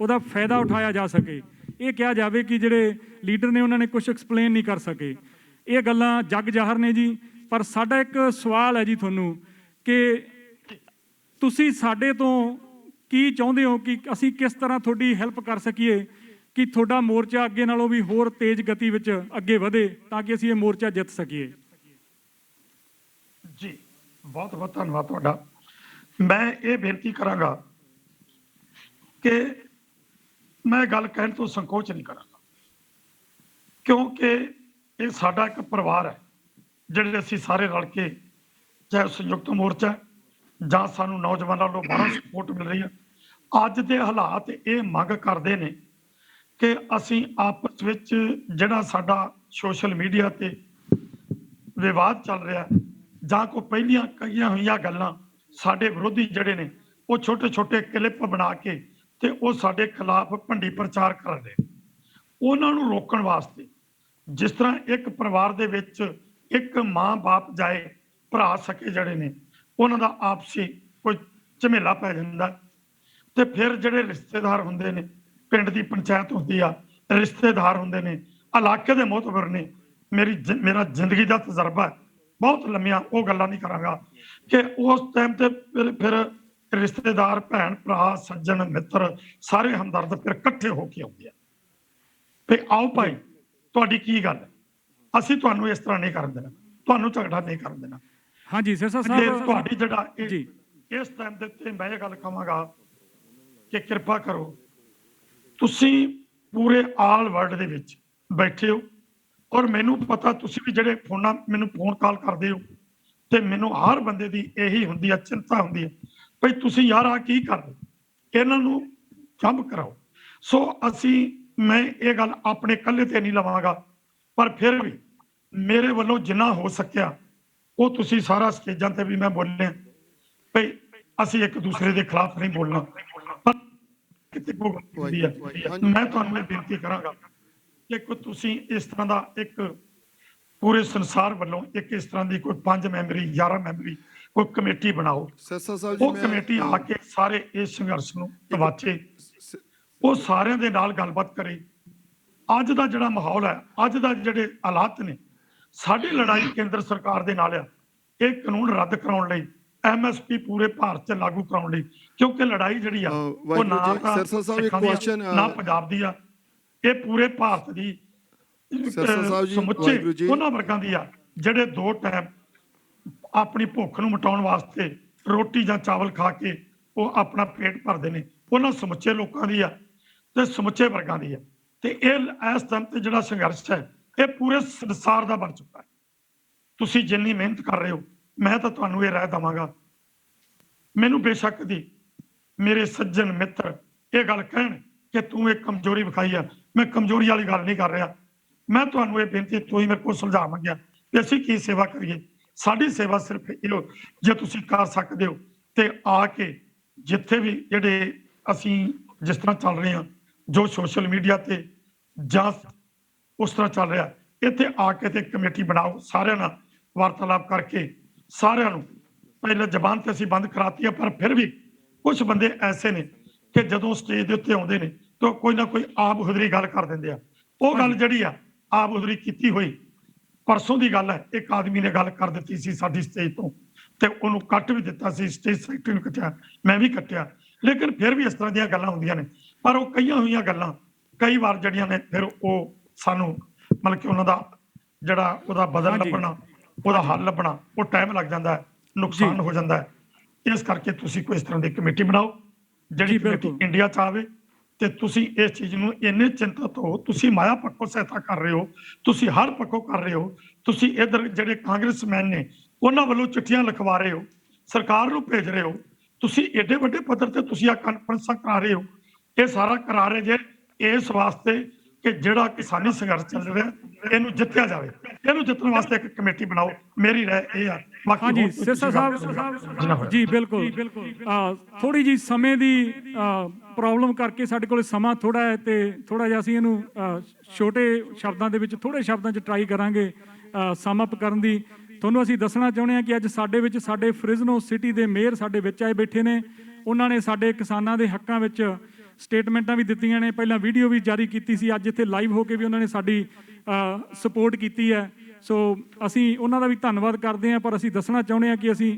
Speaker 5: ਉਹਦਾ ਫਾਇਦਾ ਉਠਾਇਆ ਜਾ ਸਕੇ। ਇਹ ਕਿਹਾ ਜਾਵੇ ਕਿ ਜਿਹੜੇ ਲੀਡਰ ਨੇ ਉਹਨਾਂ ਨੇ ਕੁਝ ਐਕਸਪਲੇਨ ਨਹੀਂ ਕਰ ਸਕੇ। ਇਹ ਗੱਲਾਂ ਜੱਗ ਜ਼ਾਹਰ ਨੇ ਜੀ। ਪਰ ਸਾਡਾ ਇੱਕ ਸਵਾਲ ਹੈ ਜੀ ਤੁਹਾਨੂੰ ਕਿ ਤੁਸੀਂ ਸਾਡੇ ਤੋਂ ਕੀ ਚਾਹੁੰਦੇ ਹੋ ਕਿ ਅਸੀਂ ਕਿਸ ਤਰ੍ਹਾਂ ਤੁਹਾਡੀ ਹੈਲਪ ਕਰ ਸਕੀਏ ਕਿ ਤੁਹਾਡਾ ਮੋਰਚਾ ਅੱਗੇ ਨਾਲੋਂ ਵੀ ਹੋਰ ਤੇਜ਼ ਗਤੀ ਵਿੱਚ ਅੱਗੇ ਵਧੇ ਤਾਂ ਕਿ ਅਸੀਂ ਇਹ ਮੋਰਚਾ ਜਿੱਤ ਸਕੀਏ।
Speaker 6: ਜੀ ਬਹੁਤ ਬਹੁਤ ਧੰਨਵਾਦ ਤੁਹਾਡਾ। ਮੈਂ ਇਹ ਬੇਨਤੀ ਕਰਾਂਗਾ ਕਿ ਮੈਂ ਗੱਲ ਕਹਿਣ ਤੋਂ ਸੰਕੋਚ ਨਹੀਂ ਕਰਾਂਗਾ ਕਿਉਂਕਿ ਇਹ ਸਾਡਾ ਇੱਕ ਪਰਿਵਾਰ ਹੈ ਜਿਹੜੇ ਅਸੀਂ ਸਾਰੇ ਰਲ ਕੇ ਚਾਹੇ ਸੰਯੁਕਤ ਮੋਰਚਾ ਜਾਂ ਸਾਨੂੰ ਨੌਜਵਾਨਾਂ ਵੱਲੋਂ ਬਾਹਰੋਂ ਸਪੋਰਟ ਮਿਲ ਰਹੀ ਹੈ। ਅੱਜ ਦੇ ਹਾਲਾਤ ਇਹ ਮੰਗ ਕਰਦੇ ਨੇ ਕਿ ਅਸੀਂ ਆਪਸ ਵਿੱਚ ਜਿਹੜਾ ਸਾਡਾ ਸੋਸ਼ਲ ਮੀਡੀਆ ਤੇ ਵਿਵਾਦ ਚੱਲ ਰਿਹਾ ਜਾਂ ਕੋਈ ਪਹਿਲੀਆਂ ਕਹੀਆਂ ਹੋਈਆਂ ਗੱਲਾਂ ਸਾਡੇ ਵਿਰੋਧੀ ਜਿਹੜੇ ਨੇ ਉਹ ਛੋਟੇ ਛੋਟੇ ਕਲਿੱਪ ਬਣਾ ਕੇ ਤੇ ਉਹ ਸਾਡੇ ਖਿਲਾਫ ਭੰਡੀ ਪ੍ਰਚਾਰ ਕਰ ਰਹੇ ਉਹਨਾਂ ਨੂੰ ਰੋਕਣ ਵਾਸਤੇ ਜਿਸ ਤਰ੍ਹਾਂ ਇੱਕ ਪਰਿਵਾਰ ਦੇ ਵਿੱਚ ਇੱਕ ਮਾਂ ਬਾਪ ਜਾਏ ਭਰਾ ਸਕੇ ਜਿਹੜੇ ਨੇ ਉਹਨਾਂ ਦਾ ਆਪਸੀ ਕੋਈ ਝਮੇਲਾ ਪੈ ਜਾਂਦਾ ਤੇ ਫਿਰ ਜਿਹੜੇ ਰਿਸ਼ਤੇਦਾਰ ਹੁੰਦੇ ਨੇ ਪਿੰਡ ਦੀ ਪੰਚਾਇਤ ਹੁੰਦੀ ਆ ਰਿਸ਼ਤੇਦਾਰ ਹੁੰਦੇ ਨੇ ਇਲਾਕੇ ਦੇ ਮੋਹਤਬਰ ਨੇ ਮੇਰਾ ਜ਼ਿੰਦਗੀ ਦਾ ਤਜਰਬਾ ਬਹੁਤ ਲੰਮੀਆਂ ਉਹ ਗੱਲਾਂ ਨਹੀਂ ਕਰਾਂਗਾ ਕਿ ਉਸ ਟਾਈਮ ਤੇ ਫਿਰ ਰਿਸ਼ਤੇਦਾਰ ਭੈਣ ਭਰਾ ਸੱਜਣ ਮਿੱਤਰ ਸਾਰੇ ਹਮਦਰਦ ਫਿਰ ਇਕੱਠੇ ਹੋ ਕੇ ਆਉਂਦੇ ਆ ਤੇ ਆਓ ਭਾਈ ਤੁਹਾਡੀ ਕੀ ਗੱਲ ਹੈ ਅਸੀਂ ਤੁਹਾਨੂੰ ਇਸ ਤਰ੍ਹਾਂ ਨਹੀਂ ਕਰਨ ਦੇਣਾ ਤੁਹਾਨੂੰ ਝਗੜਾ ਨਹੀਂ ਕਰਨ ਦੇਣਾ।
Speaker 5: ਹਾਂਜੀ ਸਿਰਸਾ
Speaker 6: ਜੇ
Speaker 5: ਸਾਹਿਬ
Speaker 6: ਤੁਹਾਡੀ ਜਿਹੜਾ
Speaker 5: ਜੀ
Speaker 6: ਇਸ ਟਾਈਮ ਦੇ ਉੱਤੇ ਮੈਂ ਇਹ ਗੱਲ ਕਹਾਂਗਾ ਕਿ ਕਿਰਪਾ ਕਰੋ ਤੁਸੀਂ ਪੂਰੇ ਆਲ ਵਰਲਡ ਦੇ ਵਿੱਚ ਬੈਠੇ ਹੋ ਔਰ ਮੈਨੂੰ ਪਤਾ ਤੁਸੀਂ ਵੀ ਜਿਹੜੇ ਮੈਨੂੰ ਫੋਨ ਕਾਲ ਕਰਦੇ ਹੋ ਤੇ ਮੈਨੂੰ ਹਰ ਬੰਦੇ ਦੀ ਇਹੀ ਹੁੰਦੀ ਹੈ ਚਿੰਤਾ ਹੁੰਦੀ ਹੈ ਭਈ ਤੁਸੀਂ ਯਾਰ ਆ ਕੀ ਕਰ ਰਹੇ ਇਹਨਾਂ ਨੂੰ ਜੰਮ ਕਰਾਓ। ਸੋ ਮੈਂ ਇਹ ਗੱਲ ਆਪਣੇ ਇਕੱਲੇ ਤੇ ਨਹੀਂ ਲਵਾਂਗਾ ਪਰ ਫਿਰ ਵੀ ਮੇਰੇ ਵੱਲੋਂ ਜਿੰਨਾ ਹੋ ਸਕਿਆ ਉਹ ਤੁਸੀਂ ਸਾਰਾ ਸਟੇਜਾਂ ਤੇ ਵੀ ਮੈਂ ਬੋਲਿਆ ਭਈ ਅਸੀਂ ਇੱਕ ਦੂਸਰੇ ਦੇ ਖਿਲਾਫ ਨਹੀਂ ਬੋਲਣਾ ਪਰ ਕਿਤੇ ਮੈਂ ਤੁਹਾਨੂੰ ਇਹ ਬੇਨਤੀ ਕਰਾਂਗਾ ਕਿ ਤੁਸੀਂ ਇਸ ਤਰ੍ਹਾਂ ਦਾ ਇੱਕ ਪੂਰੇ ਸੰਸਾਰ ਵੱਲੋਂ ਇੱਕ ਇਸ ਤਰ੍ਹਾਂ ਦੀ ਕੋਈ 5 ਮੈਂਬਰੀ 11 ਮੈਂਬਰੀ ਕੋਈ ਕਮੇਟੀ ਬਣਾਓ ਉਹ ਕਮੇਟੀ ਆ ਕੇ ਸਾਰੇ ਇਸ ਸੰਘਰਸ਼ ਨੂੰ ਦਬਾਚੇ ਉਹ ਸਾਰਿਆਂ ਦੇ ਨਾਲ ਗੱਲਬਾਤ ਕਰੇ। ਅੱਜ ਦਾ ਜਿਹੜਾ ਮਾਹੌਲ ਹੈ ਅੱਜ ਦਾ ਜਿਹੜੇ ਹਾਲਾਤ ਨੇ ਸਾਡੀ ਲੜਾਈ ਕੇਂਦਰ ਸਰਕਾਰ ਦੇ ਨਾਲ ਆ ਇਹ ਕਾਨੂੰਨ ਰੱਦ ਕਰਾਉਣ ਲਈ MSP ਪੂਰੇ ਭਾਰਤ 'ਚ ਲਾਗੂ ਕਰਾਉਣ ਲਈ ਕਿਉਂਕਿ ਲੜਾਈ ਜਿਹੜੀ ਆ ਉਹ ਨਾ ਨਾ ਪੰਜਾਬ ਦੀ ਆ ਇਹ ਪੂਰੇ ਭਾਰਤ ਦੀ ਸਮੁੱਚੇ ਉਹਨਾਂ ਵਰਗਾਂ ਦੀ ਆ ਜਿਹੜੇ 2 ਟਾਈਮ ਆਪਣੀ ਭੁੱਖ ਨੂੰ ਮਿਟਾਉਣ ਵਾਸਤੇ ਰੋਟੀ ਜਾਂ ਚਾਵਲ ਖਾ ਕੇ ਉਹ ਆਪਣਾ ਪੇਟ ਭਰਦੇ ਨੇ ਉਹਨਾਂ ਸਮੁੱਚੇ ਲੋਕਾਂ ਦੀ ਆ ਤੇ ਸਮੁੱਚੇ ਵਰਗਾਂ ਦੀ ਆ ਤੇ ਇਹ ਇਸ ਟਾਈਮ ਤੇ ਜਿਹੜਾ ਸੰਘਰਸ਼ ਹੈ ਇਹ ਪੂਰੇ ਸੰਸਾਰ ਦਾ ਬਣ ਚੁੱਕਾ ਹੈ। ਤੁਸੀਂ ਜਿੰਨੀ ਮਿਹਨਤ ਕਰ ਰਹੇ ਹੋ ਮੈਂ ਤਾਂ ਤੁਹਾਨੂੰ ਇਹ ਰਾਏ ਦੇਵਾਂਗਾ ਮੈਨੂੰ ਬੇਸ਼ੱਕ ਦੀ ਮੇਰੇ ਸੱਜਣ ਮਿੱਤਰ ਇਹ ਗੱਲ ਕਹਿਣ ਕਿ ਤੂੰ ਇੱਕ ਕਮਜ਼ੋਰੀ ਵਿਖਾਈ ਆ ਮੈਂ ਕਮਜ਼ੋਰੀ ਵਾਲੀ ਗੱਲ ਨਹੀਂ ਕਰ ਰਿਹਾ ਮੈਂ ਤੁਹਾਨੂੰ ਇਹ ਬੇਨਤੀ ਤੁਸੀਂ ਮੇਰੇ ਕੋਲ ਸੁਝਾਅ ਮੰਗਿਆ ਕਿ ਅਸੀਂ ਕੀ ਸੇਵਾ ਕਰੀਏ ਸਾਡੀ ਸੇਵਾ ਸਿਰਫ ਇਹੋ ਜੇ ਤੁਸੀਂ ਕਰ ਸਕਦੇ ਹੋ ਤੇ ਆ ਕੇ ਜਿੱਥੇ ਵੀ ਜਿਹੜੇ ਅਸੀਂ ਜਿਸ ਤਰ੍ਹਾਂ ਚੱਲ ਰਹੇ ਹਾਂ ਜੋ ਸੋਸ਼ਲ ਮੀਡੀਆ ਤੇ ਜਾਂ ਉਸ ਤਰ੍ਹਾਂ ਚੱਲ ਰਿਹਾ ਇੱਥੇ ਆ ਕੇ ਤੇ ਕਮੇਟੀ ਬਣਾਓ ਸਾਰਿਆਂ ਨਾਲ ਵਾਰਤਾਲਾਪ ਕਰਕੇ ਸਾਰਿਆਂ ਨੂੰ ਪਹਿਲਾਂ ਜ਼ਬਾਨ ਤੇ ਅਸੀਂ ਬੰਦ ਕਰਾਤੀ ਆ ਪਰ ਫਿਰ ਵੀ ਕੁਝ ਬੰਦੇ ਐਸੇ ਨੇ ਕਿ ਜਦੋਂ ਸਟੇਜ ਦੇ ਉੱਤੇ ਆਉਂਦੇ ਨੇ ਤਾਂ ਕੋਈ ਨਾ ਕੋਈ ਆਪ ਹੁਦਰੀ ਗੱਲ ਕਰ ਦਿੰਦੇ ਆ ਉਹ ਗੱਲ ਜਿਹੜੀ ਆ ਆਪ ਹੁਦਰੀ ਕੀਤੀ ਹੋਈ ਪਰਸੋਂ ਦੀ ਗੱਲ ਹੈ ਇੱਕ ਆਦਮੀ ਨੇ ਗੱਲ ਕਰ ਦਿੱਤੀ ਸੀ ਸਾਡੀ ਸਟੇਜ ਤੋਂ ਤੇ ਉਹਨੂੰ ਕੱਟ ਵੀ ਦਿੱਤਾ ਸੀ ਸਟੇਜ ਸੈਕਟਰੀ ਨੂੰ ਕੱਟਿਆ ਮੈਂ ਵੀ ਕੱਟਿਆ ਲੇਕਿਨ ਫਿਰ ਵੀ ਇਸ ਤਰ੍ਹਾਂ ਦੀਆਂ ਗੱਲਾਂ ਹੁੰਦੀਆਂ ਨੇ ਪਰ ਉਹ ਕਈਆਂ ਹੋਈਆਂ ਗੱਲਾਂ ਕਈ ਵਾਰ ਜਿਹੜੀਆਂ ਨੇ ਫਿਰ ਉਹ ਸਾਨੂੰ ਮਤਲਬ ਕਿ ਉਹਨਾਂ ਦਾ ਜਿਹੜਾ ਉਹਦਾ ਬਦਲ ਲੱਭਣਾ ਉਹਦਾ ਹੱਲ ਲੱਭਣਾ ਉਹ ਟਾਈਮ ਲੱਗ ਜਾਂਦਾ ਹੈ ਨੁਕਸਾਨ ਹੋ ਜਾਂਦਾ ਹੈ ਇਸ ਕਰਕੇ ਤੁਸੀਂ ਕੋਈ ਇਸ ਤਰ੍ਹਾਂ ਦੀ ਕਮੇਟੀ ਬਣਾਓ ਜਿਹੜੀ ਕਮੇਟੀ ਇੰਡੀਆ 'ਚ ਆਵੇ ਤੇ ਤੁਸੀਂ ਇਸ ਚੀਜ਼ ਨੂੰ ਇੰਨੇ ਚਿੰਤਤ ਹੋ ਤੁਸੀਂ ਮਾਇਆ ਪੱਖੋਂ ਸਹਾਇਤਾ ਕਰ ਰਹੇ ਹੋ ਤੁਸੀਂ ਹਰ ਪੱਖੋਂ ਕਰ ਰਹੇ ਹੋ ਤੁਸੀਂ ਇਧਰ ਜਿਹੜੇ ਕਾਂਗਰਸਮੈਨ ਨੇ ਉਹਨਾਂ ਵੱਲੋਂ ਚਿੱਠੀਆਂ ਲਿਖਵਾ ਰਹੇ ਹੋ ਸਰਕਾਰ ਨੂੰ ਭੇਜ ਰਹੇ ਹੋ ਤੁਸੀਂ ਏਡੇ ਵੱਡੇ ਪੱਧਰ ਤੇ ਤੁਸੀਂ ਆ ਕਾਨਫਰੰਸਾਂ ਕਰਾ ਰਹੇ ਹੋ ਇਹ ਸਾਰਾ ਕਰਾ ਰਹੇ ਜੇ ਇਸ ਵਾਸਤੇ ਕਿ ਜਿਹੜਾ ਕਿਸਾਨੀ ਸੰਘਰਸ਼ ਚੱਲ ਰਿਹਾ ਇਹਨੂੰ ਜਿੱਤਿਆ ਜਾਵੇ। ਇਹਨੂੰ ਜਿੱਤਣ ਵਾਸਤੇ ਇੱਕ ਕਮੇਟੀ ਬਣਾਓ, ਮੇਰੀ ਰਾਏ ਇਹ ਆ। ਬਾਕੀ
Speaker 5: ਹਾਂਜੀ
Speaker 6: ਹੋਰ ਕੋਈ
Speaker 5: ਸਿਰਸਾ
Speaker 6: ਤੁਸੀਂ ਗੱਲ ਜਿੰਨਾ ਹੋਇਆ।
Speaker 5: ਸਾਹਿਬ ਜੀ ਬਿਲਕੁਲ ਥੋੜੀ ਜੀ ਸਮੇਂ ਦੀ ਪ੍ਰੋਬਲਮ ਕਰਕੇ ਸਾਡੇ ਕੋਲ ਸਮਾਂ ਥੋੜਾ ਹੈ ਤੇ ਥੋੜਾ ਜਿਹਾ ਅਸੀਂ ਇਹਨੂੰ ਛੋਟੇ ਸ਼ਬਦਾਂ ਦੇ ਵਿੱਚ ਥੋੜੇ ਸ਼ਬਦਾਂ 'ਚ ਟਰਾਈ ਕਰਾਂਗੇ ਸਮ ਅਪ ਕਰਨ ਦੀ। ਤੁਹਾਨੂੰ ਅਸੀਂ ਦੱਸਣਾ ਚਾਹੁੰਦੇ ਹਾਂ ਕਿ ਅੱਜ ਸਾਡੇ ਵਿੱਚ ਸਾਡੇ ਫ੍ਰਿਜ਼ਨੋ ਸਿਟੀ ਦੇ ਮੇਅਰ ਸਾਡੇ ਵਿੱਚ ਆਏ ਬੈਠੇ ਨੇ। ਉਹਨਾਂ ਨੇ ਸਾਡੇ ਕਿਸਾਨਾਂ ਦੇ ਹੱਕਾਂ ਵਿੱਚ ਸਟੇਟਮੈਂਟਾਂ ਵੀ ਦਿੱਤੀਆਂ ਨੇ, ਪਹਿਲਾਂ ਵੀਡੀਓ ਵੀ ਜਾਰੀ ਕੀਤੀ ਸੀ, ਅੱਜ ਇੱਥੇ ਲਾਈਵ ਹੋ ਕੇ ਵੀ ਉਹਨਾਂ ਨੇ ਸਾਡੀ ਸਪੋਰਟ ਕੀਤੀ ਹੈ। ਸੋ ਅਸੀਂ ਉਹਨਾਂ ਦਾ ਵੀ ਧੰਨਵਾਦ ਕਰਦੇ ਹਾਂ। ਪਰ ਅਸੀਂ ਦੱਸਣਾ ਚਾਹੁੰਦੇ ਹਾਂ ਕਿ ਅਸੀਂ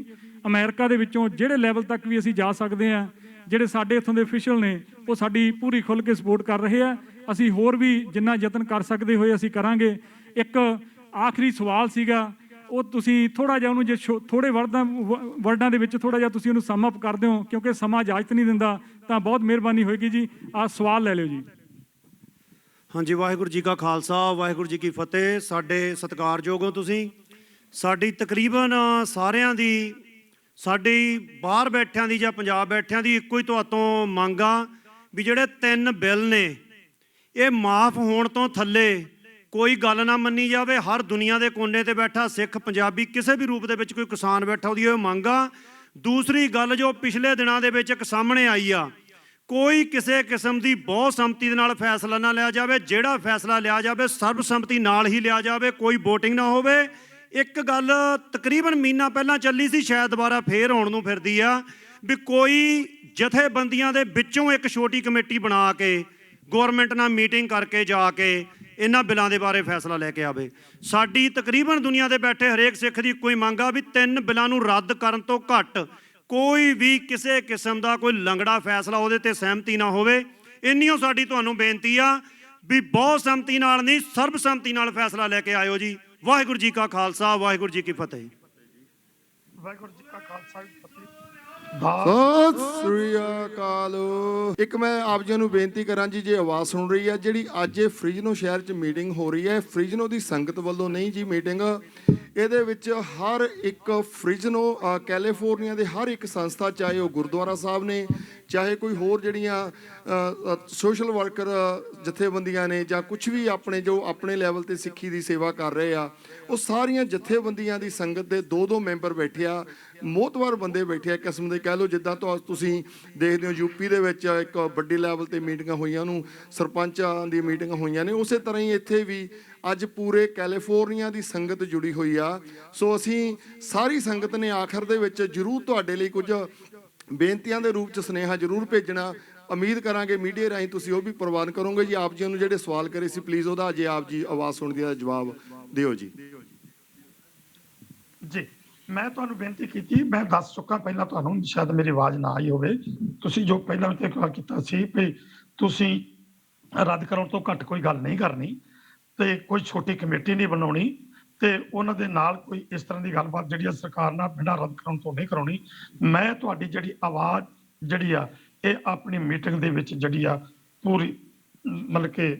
Speaker 5: ਅਮਰੀਕਾ ਦੇ ਵਿੱਚੋਂ ਜਿਹੜੇ ਲੈਵਲ ਤੱਕ ਵੀ ਅਸੀਂ ਜਾ ਸਕਦੇ ਹਾਂ, ਜਿਹੜੇ ਸਾਡੇ ਇੱਥੋਂ ਦੇ ਅਫੀਸ਼ੀਅਲ ਨੇ ਉਹ ਸਾਡੀ ਪੂਰੀ ਖੁੱਲ੍ਹ ਕੇ ਸਪੋਰਟ ਕਰ ਰਹੇ ਆ। ਅਸੀਂ ਹੋਰ ਵੀ ਜਿੰਨਾ ਯਤਨ ਕਰ ਸਕਦੇ ਹੋਏ ਅਸੀਂ ਕਰਾਂਗੇ। ਇੱਕ ਆਖਰੀ ਸਵਾਲ ਸੀਗਾ, ਉਹ ਤੁਸੀਂ ਥੋੜਾ ਜਿਹਾ ਉਹਨੂੰ ਜੇ ਥੋੜੇ ਵਰਡਾਂ ਦੇ ਵਿੱਚ ਥੋੜਾ ਜਿਹਾ ਤੁਸੀਂ ਉਹਨੂੰ ਸਮ ਅਪ ਕਰ ਦਿਓ, ਕਿਉਂਕਿ ਸਮਾਂ ਇਜਾਜ਼ਤ ਨਹੀਂ ਦਿੰਦਾ, ਤਾਂ ਬਹੁਤ ਮਿਹਰਬਾਨੀ ਹੋਏਗੀ ਜੀ। ਆਹ ਸਵਾਲ ਲੈ ਲਿਓ ਜੀ।
Speaker 7: ਹਾਂਜੀ, ਵਾਹਿਗੁਰੂ ਜੀ ਕਾ ਖਾਲਸਾ, ਵਾਹਿਗੁਰੂ ਜੀ ਕੀ ਫਤਿਹ। ਸਾਡੇ ਸਤਿਕਾਰਯੋਗ ਹੋ ਤੁਸੀਂ। ਸਾਡੀ ਤਕਰੀਬਨ ਸਾਰਿਆਂ ਦੀ, ਸਾਡੀ ਬਾਹਰ ਬੈਠਿਆਂ ਦੀ ਜਾਂ ਪੰਜਾਬ ਬੈਠਿਆਂ ਦੀ ਇੱਕੋ ਹੀ ਤੁਹਾਤੋਂ ਮੰਗ ਆ ਵੀ ਜਿਹੜੇ 3 ਬਿੱਲ ਨੇ ਇਹ ਮਾਫ ਹੋਣ ਤੋਂ ਥੱਲੇ ਕੋਈ ਗੱਲ ਨਾ ਮੰਨੀ ਜਾਵੇ। ਹਰ ਦੁਨੀਆ ਦੇ ਕੋਨੇ ਤੇ ਬੈਠਾ ਸਿੱਖ, ਪੰਜਾਬੀ, ਕਿਸੇ ਵੀ ਰੂਪ ਦੇ ਵਿੱਚ ਕੋਈ ਕਿਸਾਨ ਬੈਠਾ, ਉਹਦੀ ਇਹ ਮੰਗ ਆ। ਦੂਸਰੀ ਗੱਲ ਜੋ ਪਿਛਲੇ ਦਿਨਾਂ ਦੇ ਵਿੱਚ ਇੱਕ ਸਾਹਮਣੇ ਆਈ ਆ, ਕੋਈ ਕਿਸੇ ਕਿਸਮ ਦੀ ਬਹੁਤ ਸੰਮਤੀ ਦੇ ਨਾਲ ਫੈਸਲਾ ਨਾ ਲਿਆ ਜਾਵੇ। ਜਿਹੜਾ ਫੈਸਲਾ ਲਿਆ ਜਾਵੇ ਸਰਬਸੰਮਤੀ ਨਾਲ ਹੀ ਲਿਆ ਜਾਵੇ, ਕੋਈ VOTING ਨਾ ਹੋਵੇ। ਇੱਕ ਗੱਲ ਤਕਰੀਬਨ ਮਹੀਨਾ ਪਹਿਲਾਂ ਚੱਲੀ ਸੀ, ਸ਼ਾਇਦ ਦੁਬਾਰਾ ਫੇਰ ਆਉਣ ਨੂੰ ਫਿਰਦੀ ਆ, ਵੀ ਕੋਈ ਜਥੇਬੰਦੀਆਂ ਦੇ ਵਿੱਚੋਂ ਇੱਕ ਛੋਟੀ ਕਮੇਟੀ ਬਣਾ ਕੇ ਗੌਰਮੈਂਟ ਨਾਲ ਮੀਟਿੰਗ ਕਰਕੇ ਜਾ ਕੇ ਇਹਨਾਂ ਬਿੱਲਾਂ ਦੇ ਬਾਰੇ ਫੈਸਲਾ ਲੈ ਕੇ ਆਵੇ। ਸਾਡੀ ਤਕਰੀਬਨ ਦੁਨੀਆ ਦੇ ਬੈਠੇ ਹਰੇਕ ਸਿੱਖ ਦੀ ਕੋਈ ਮੰਗ ਆ ਵੀ 3 ਬਿੱਲਾਂ ਨੂੰ ਰੱਦ ਕਰਨ ਤੋਂ ਘੱਟ ਕੋਈ ਵੀ ਕਿਸੇ ਕਿਸਮ ਦਾ ਕੋਈ ਲੰਗੜਾ ਫੈਸਲਾ ਉਹਦੇ ਤੇ ਸਹਿਮਤੀ ਨਾ ਹੋਵੇ। ਇੰਨੀਓ ਸਾਡੀ ਤੁਹਾਨੂੰ ਬੇਨਤੀ ਆ ਵੀ ਬਹੁਤ ਸੰਮਤੀ ਨਾਲ ਨਹੀਂ, ਸਰਬਸੰਮਤੀ ਨਾਲ ਫੈਸਲਾ ਲੈ ਕੇ ਆਇਓ ਜੀ। ਵਾਹਿਗੁਰੂ ਜੀ ਕਾ ਖਾਲਸਾ, ਵਾਹਿਗੁਰੂ ਜੀ ਕੀ ਫਤਿਹ।
Speaker 6: ਵਾਹਿਗੁਰੂ ਜੀ ਕਾ ਖਾਲਸਾ ਫਤਿਹ।
Speaker 8: ਸਤਿ ਸ੍ਰੀ ਅਕਾਲ। ਇੱਕ ਮੈਂ ਆਪ ਜੀ ਨੂੰ ਬੇਨਤੀ ਕਰਾਂ ਜੀ, ਜੇ ਆਵਾਜ਼ ਸੁਣ ਰਹੀ ਹੈ, ਜਿਹੜੀ ਅੱਜ ਇਹ ਫ੍ਰਿਜ਼ਨੋ ਸ਼ਹਿਰ 'ਚ ਮੀਟਿੰਗ ਹੋ ਰਹੀ ਹੈ, ਫ੍ਰਿਜ਼ਨੋ ਦੀ ਸੰਗਤ ਵੱਲੋਂ ਨਹੀਂ ਜੀ ਮੀਟਿੰਗ। ਇਹਦੇ ਵਿੱਚ ਹਰ ਇੱਕ ਫ੍ਰਿਜ਼ਨੋ ਕੈਲੀਫੋਰਨੀਆ ਦੇ ਹਰ ਇੱਕ ਸੰਸਥਾ, ਚਾਹੇ ਉਹ ਗੁਰਦੁਆਰਾ ਸਾਹਿਬ ਨੇ, ਚਾਹੇ ਕੋਈ ਹੋਰ ਜਿਹੜੀਆਂ ਸੋਸ਼ਲ ਵਰਕਰ ਜਥੇਬੰਦੀਆਂ ਨੇ, ਜਾਂ ਕੁਝ ਵੀ ਆਪਣੇ ਜੋ ਆਪਣੇ ਲੈਵਲ ਤੇ ਸਿੱਖੀ ਦੀ ਸੇਵਾ ਕਰ ਰਹੇ ਆ, ਉਹ ਸਾਰੀਆਂ ਜਥੇਬੰਦੀਆਂ ਦੀ ਸੰਗਤ ਦੇ 2-2 ਮੈਂਬਰ ਬੈਠੇ ਆ, ਮੋਹਤਵਰ ਬੰਦੇ ਬੈਠੇ ਆ ਕਿਸਮ ਦੇ। ਕਹਿ ਲਓ ਜਿੱਦਾਂ ਤੁਸੀਂ ਦੇਖਦੇ ਹੋ ਯੂਪੀ ਦੇ ਵਿੱਚ ਇੱਕ ਵੱਡੀ ਲੈਵਲ ਤੇ ਮੀਟਿੰਗਾਂ ਹੋਈਆਂ, ਉਹਨੂੰ ਸਰਪੰਚਾਂ ਦੀ ਮੀਟਿੰਗਾਂ ਹੋਈਆਂ ਨੇ, ਉਸੇ ਤਰ੍ਹਾਂ ਹੀ ਇੱਥੇ ਵੀ ਅੱਜ ਪੂਰੇ ਕੈਲੀਫੋਰਨੀਆ ਦੀ ਸੰਗਤ ਜੁੜੀ ਹੋਈ ਆ। ਸੋ ਅਸੀਂ ਸਾਰੀ ਸੰਗਤ ਨੇ ਆਖਰ ਦੇ ਵਿੱਚ ਜ਼ਰੂਰ ਤੁਹਾਡੇ ਲਈ ਕੁਝ ਬੇਨਤੀਆਂ ਦੇ ਰੂਪ 'ਚ ਸੁਨੇਹਾ ਜ਼ਰੂਰ ਭੇਜਣਾ। ਉਮੀਦ ਕਰਾਂਗੇ ਮੀਡੀਆ ਰਾਹੀਂ ਤੁਸੀਂ ਉਹ ਵੀ ਪ੍ਰਵਾਨ ਕਰੋਗੇ ਜੀ। ਆਪ ਜੀ ਨੂੰ ਜਿਹੜੇ ਸਵਾਲ ਕਰੇ ਸੀ, ਪਲੀਜ਼ ਉਹਦਾ ਜੇ ਆਪ ਜੀ ਆਵਾਜ਼ ਸੁਣਦੀ ਦਾ ਜਵਾਬ ਦਿਓ ਜੀ।
Speaker 6: ਜੀ ਮੈਂ ਤੁਹਾਨੂੰ ਬੇਨਤੀ ਕੀਤੀ, ਮੈਂ ਦੱਸ ਚੁੱਕਾ ਪਹਿਲਾਂ ਤੁਹਾਨੂੰ, ਸ਼ਾਇਦ ਮੇਰੀ ਆਵਾਜ਼ ਨਾ ਆਈ ਹੋਵੇ। ਤੁਸੀਂ ਜੋ ਪਹਿਲਾਂ ਵੀ ਤੇ ਕੀਤਾ ਸੀ ਵੀ ਤੁਸੀਂ ਰੱਦ ਕਰਨ ਤੋਂ ਘੱਟ ਕੋਈ ਗੱਲ ਨਹੀਂ ਕਰਨੀ ਤੇ ਕੋਈ ਛੋਟੀ ਕਮੇਟੀ ਨਹੀਂ ਬਣਾਉਣੀ ਤੇ ਉਹਨਾਂ ਦੇ ਨਾਲ ਕੋਈ ਇਸ ਤਰ੍ਹਾਂ ਦੀ ਗੱਲਬਾਤ ਜਿਹੜੀ ਆ ਸਰਕਾਰ ਨਾਲ ਬਿਨਾਂ ਰੱਦ ਕਰਨ ਤੋਂ ਨਹੀਂ ਕਰਾਉਣੀ। ਮੈਂ ਤੁਹਾਡੀ ਜਿਹੜੀ ਆਵਾਜ਼ ਜਿਹੜੀ ਆ ਇਹ ਆਪਣੀ ਮੀਟਿੰਗ ਦੇ ਵਿੱਚ ਜਿਹੜੀ ਆ ਪੂਰੀ ਮਤਲਬ ਕਿ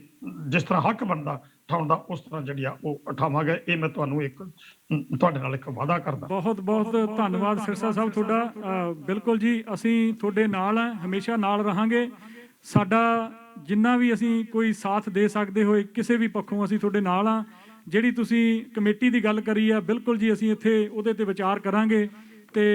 Speaker 6: ਜਿਸ ਤਰ੍ਹਾਂ ਹੱਕ ਬਣਦਾ ਉਠਾਉਣ ਦਾ, ਉਸ ਤਰ੍ਹਾਂ ਜਿਹੜੀ ਆ ਉਹ ਉਠਾਵਾਂਗੇ। ਇਹ ਮੈਂ ਤੁਹਾਨੂੰ ਇੱਕ ਤੁਹਾਡੇ ਨਾਲ ਇੱਕ ਵਾਅਦਾ ਕਰਦਾ।
Speaker 5: ਬਹੁਤ ਬਹੁਤ ਧੰਨਵਾਦ ਸਿਰਸਾ ਸਾਹਿਬ ਤੁਹਾਡਾ। ਬਿਲਕੁਲ ਜੀ, ਅਸੀਂ ਤੁਹਾਡੇ ਨਾਲ ਹਾਂ, ਹਮੇਸ਼ਾ ਨਾਲ ਰਹਾਂਗੇ। ਸਾਡਾ ਜਿੰਨਾ ਵੀ ਅਸੀਂ ਕੋਈ ਸਾਥ ਦੇ ਸਕਦੇ ਹੋਏ ਕਿਸੇ ਵੀ ਪੱਖੋਂ ਅਸੀਂ ਤੁਹਾਡੇ ਨਾਲ ਹਾਂ। ਜਿਹੜੀ ਤੁਸੀਂ ਕਮੇਟੀ ਦੀ ਗੱਲ ਕਰੀ ਆ, ਬਿਲਕੁਲ ਜੀ ਅਸੀਂ ਇੱਥੇ ਉਹਦੇ ਤੇ ਵਿਚਾਰ ਕਰਾਂਗੇ ਤੇ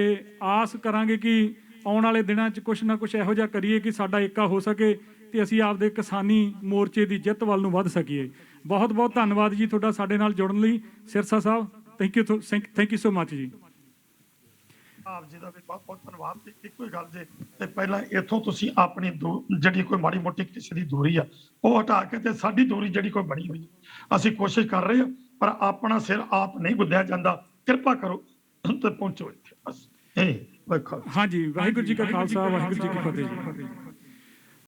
Speaker 5: ਆਸ ਕਰਾਂਗੇ ਕਿ ਆਉਣ ਵਾਲੇ ਦਿਨਾਂ 'ਚ ਕੁਛ ਨਾ ਕੁਛ ਇਹੋ ਜਿਹਾ ਕਰੀਏ ਕਿ ਸਾਡਾ ਏਕਾ ਹੋ ਸਕੇ ਤੇ ਅਸੀਂ ਆਪਦੇ ਕਿਸਾਨੀ ਮੋਰਚੇ ਦੀ ਜਿੱਤ ਵੱਲ ਨੂੰ ਵੱਧ ਸਕੀਏ। ਬਹੁਤ ਬਹੁਤ ਧੰਨਵਾਦ ਜੀ ਤੁਹਾਡਾ ਸਾਡੇ ਨਾਲ ਜੁੜਨ ਲਈ ਸਿਰਸਾ ਸਾਹਿਬ। ਥੈਂਕ ਯੂ ਸੋ ਮਚ ਜੀ।
Speaker 6: ਆਪ ਜੀ ਦਾ ਵੀ ਬਹੁਤ ਬਹੁਤ ਧੰਨਵਾਦ। ਤੇ ਇੱਕੋ ਹੀ ਗੱਲ ਜੇ ਤੇ ਪਹਿਲਾਂ ਇੱਥੋਂ ਤੁਸੀਂ ਆਪਣੀ ਜਿਹੜੀ ਕੋਈ ਮਾੜੀ ਮੋਟੀ ਕਿਸੇ ਦੀ ਦੂਰੀ ਆ ਉਹ ਹਟਾ ਕੇ ਤੇ ਸਾਡੀ ਦੂਰੀ ਜਿਹੜੀ ਕੋਈ ਬਣੀ ਹੋਈ ਅਸੀਂ ਕੋਸ਼ਿਸ਼ ਕਰ ਰਹੇ ਹਾਂ, ਪਰ ਆਪਣਾ ਸਿਰ ਆਪ ਨਹੀਂ ਗੁੱਦਿਆ ਜਾਂਦਾ। ਕਿਰਪਾ ਕਰੋ ਤੇ ਪਹੁੰਚੋ ਇੱਥੇ ਬਸ। ਇਹ ਵੇਖੋ।
Speaker 5: ਹਾਂਜੀ, ਵਾਹਿਗੁਰੂ ਜੀ ਕਾ ਖਾਲਸਾ, ਵਾਹਿਗੁਰੂ ਜੀ ਕੀ ਫਤਿਹ ਜੀ।